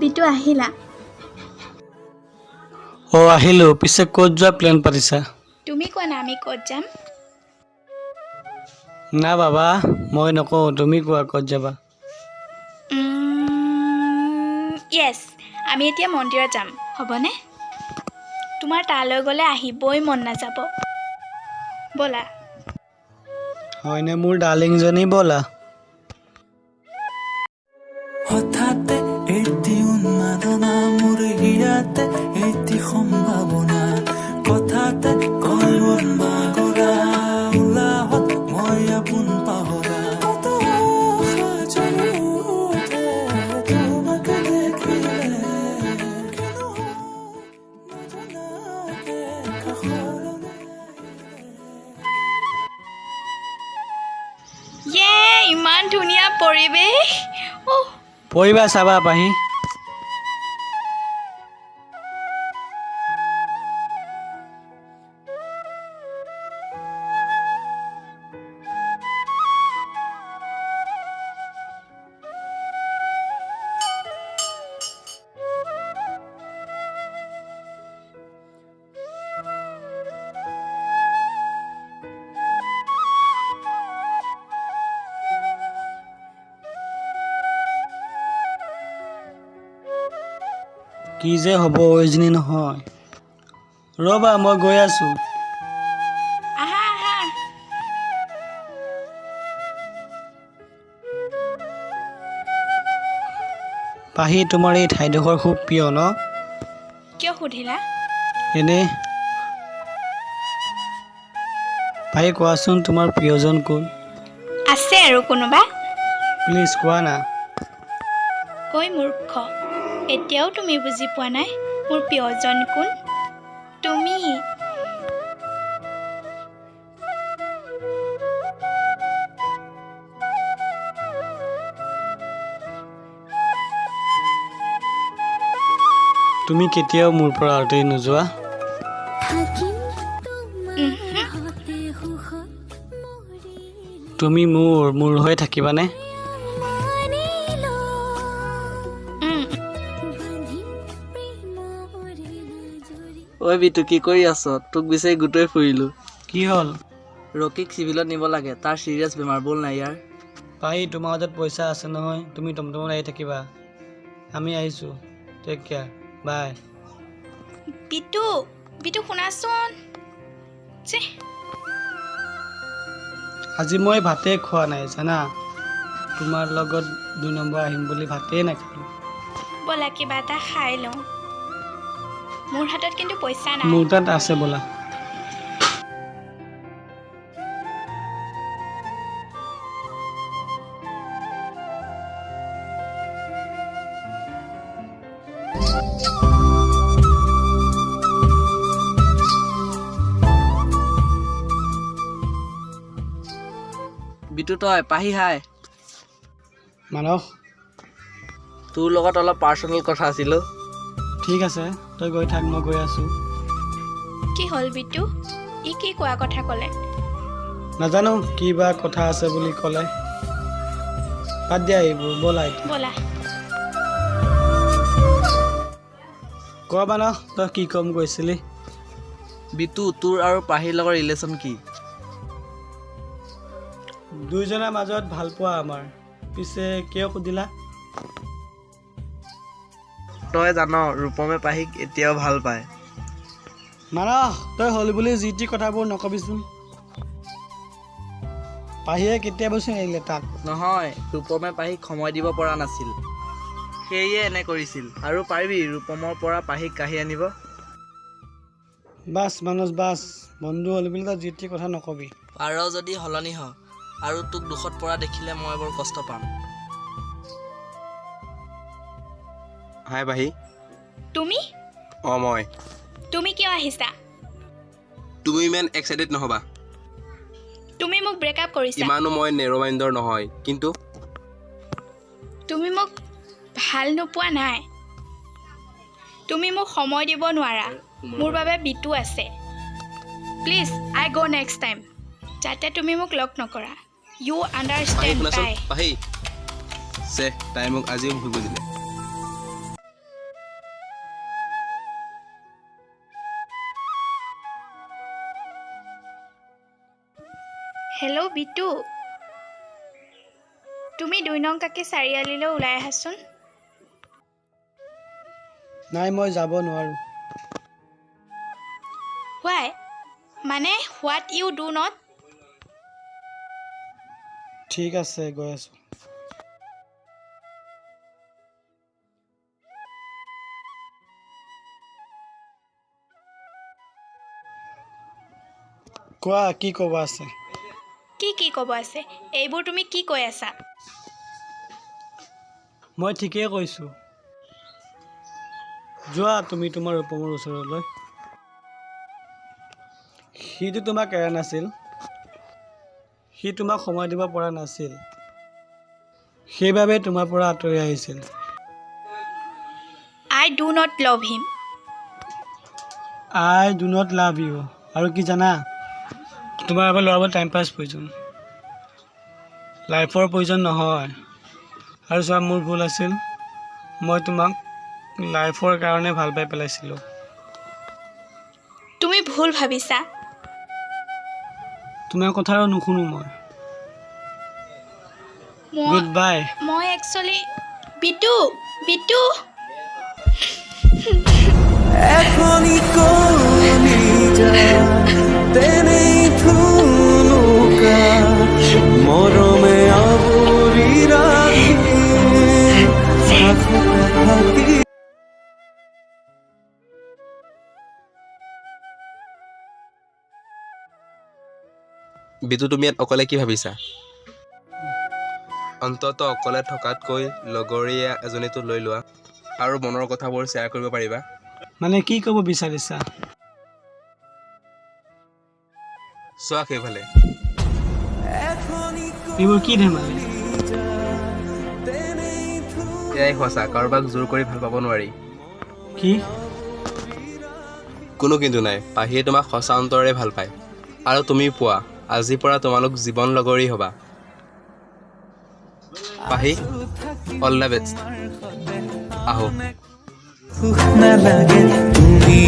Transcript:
বিটু আহিলা ও আহিলো পিছে ক'ত যোৱা প্ল্যান পাতিছা তুমি কোৱা না আমি ক'ত যাম না বাবা মই নকওঁ তুমি কোৱা ক'ত যাবা ইয়েছ আমি এতিয়া মন্দিৰত যাম হ'বনে তোমাৰ তালৈ গ'লে আহিবই মন নাযাব ব'লা হয়নে মোৰ ডাৰ্লিংজনী ব'লা হঠাতে এটি উন্মাদনা মোৰ হিয়াতে এটি সম্ভাৱনা কথাতে কয় মন বাগৰা উলাহত মই আপোন পাহৰা ইমান ধুনীয়া পৰিৱেশ পৰিবা চাবা পাহি কি যে হ'ব অৰিজিনী নহয় ৰ'বা মই গৈ আছোঁ আহা আহা পাহি তোমাৰ এই ঠাইডোখৰ খুব প্ৰিয় ন কিয় সুধিলা এনে পাহি কোৱাচোন তোমাৰ প্ৰিয়জন কোন আছে আৰু কোনোবা প্লিজ কোৱা না ঐ মূৰ্খ এতিয়াও তুমি বুজি পোৱা নাই মোৰ প্ৰিয়জন কোন তুমি তুমি কেতিয়াও মোৰ পৰা আঁতৰি নোযোৱা তুমি মোৰ হৈ থাকিবানে ঐ বিটু কি কৰি আছ তোক বিচাৰি গোটই ফুৰিলো কি হ'ল ৰকিক চিভিলত নিব লাগে তাৰ চিৰিয়াছ বেমাৰ বল নাই ইয়াৰ পাহি তোমাৰ হাতত পইচা আছে নহয় তুমি টমটমত আহি থাকিবা আমি আহিছোঁ take care bye Bittu Bittu শুনাচোন আজি মই ভাতেই খোৱা নাই জানা তোমাৰ লগত 2 নম্বৰ আহিম বুলি ভাতেই নাখালোঁ ব'লা কিবা এটা খাই লওঁ মোৰ হাতত কিন্তু পইচা নাই মোৰ তাত আছে ব'লা বিটু তই পাহি হাই মানস তোৰ লগত অলপ পাৰ্চনেল কথা আছিল ঠিক আছে তই গৈ থাক মই গৈ আছোঁ কি হ'ল বিটু ই কি কোৱা কথা ক'লে নাজানো কি বা কথা আছে বুলি ক'লে বাদ দিয়া এইবোৰ ব'লা ব'লা কোৱা মানস তই কি কম কৈছিলি বিটু তোৰ আৰু পাহিৰ লগৰ ৰিলেশ্যন কি দুইজনৰ মাজত ভাল পোৱা আমাৰ পিছে কিয় সুধিলা তই জান ৰূপমে পাহিক এতিয়াও ভাল পায় মানস তই হ'ল বুলি যি টি কথাবোৰ নকবিচোন পাহিয়ে কেতিয়াবাচোন এৰিলে তাক নহয় ৰূপমে পাহিক সময় দিব পৰা নাছিল সেয়ে এনে কৰিছিল আৰু পাৰিবি ৰূপমৰ পৰা পাহিক কাঢ়ি আনিব বাছ মানস বাছ বন্ধু হ'ল বুলি তই যি টি কথা নকবি পাৰ যদি সলনি হ আৰু তোক দুখত পৰা দেখিলে মই বৰ কষ্ট পাম হাই পাহি তুমি মই তুমি কিয় আহিছা তুমি ইমান এক্সাইটেড নহবা তুমি মোক ব্ৰেকআপ কৰিছা ইমানো মই নেৰ' মাইণ্ডৰ নহয় কিন্তু তুমি মোক ভাল নোপোৱা নাই তুমি মোক সময় দিব নোৱাৰা মোৰ বাবে বিটু আছে please I go next time যাতে তুমি মোক লগ নকৰা ইউ আণ্ডাৰষ্টেণ্ড পাহি চে তাই মোক আজিও ভুল বুজিলে হেল্ল' বিটু তুমি 2 নং কাকি চাৰিআলিলৈ ওলাই আহাচোন নাই মই যাব নোৱাৰোঁ Why? মানে what you do not? ঠিক আছে গৈ আছোঁ কোৱা কি ক'ব আছে কি ক'ব আছে এইবোৰ তুমি কি কৈ আছা মই ঠিকেই কৈছোঁ যোৱা তুমি তোমাৰ ৰূপমৰ ওচৰলৈ সিটো তোমাক এৰা নাছিল সি তোমাক সময় দিব পৰা নাছিল সেইবাবে তোমাৰ পৰা আঁতৰি আহিছিল I do not love him. I do not love you আৰু কি জানা তোমাৰ এবাৰ ল'ৰাবোৰ টাইম পাছ প্ৰয়োজন লাইফৰ প্ৰয়োজন নহয় আৰু চোৱা মোৰ ভুল আছিল মই তোমাক লাইফৰ কাৰণে ভাল পাই পেলাইছিলোঁ তুমি ভুল ভাবিছা তোমাৰ কথা আৰু নুশুনো মই গুড বাই মই একচুৱেলি বিটু এখনি কলি যা তেনেই থুনুকা মরমে আবরি রাখি থাকি বিতু তুমি ইয়াত অকলে কি ভাবিছা অন্তত অকলে থকাতকৈ লগৰীয়া এজনীটো লৈ লোৱা আৰু মনৰ কথাবোৰ শ্বেয়াৰ কৰিব পাৰিবা মানে কি ক'ব বিচাৰিছা চোৱা সেইফালে এইবোৰ কি ধেমালি এয়াই সঁচা কাৰোবাক জোৰ কৰি ভাল পাব নোৱাৰি কি কোনো কিন্তু নাই পাহিয়ে তোমাক সঁচা অন্তৰেৰে ভাল পায় আৰু তুমি পোৱা আজিৰ পৰা তোমালোক জীৱন লগৰী হ'বা পাহি অল দ্য বেষ্ট আহো নালাগে তুমি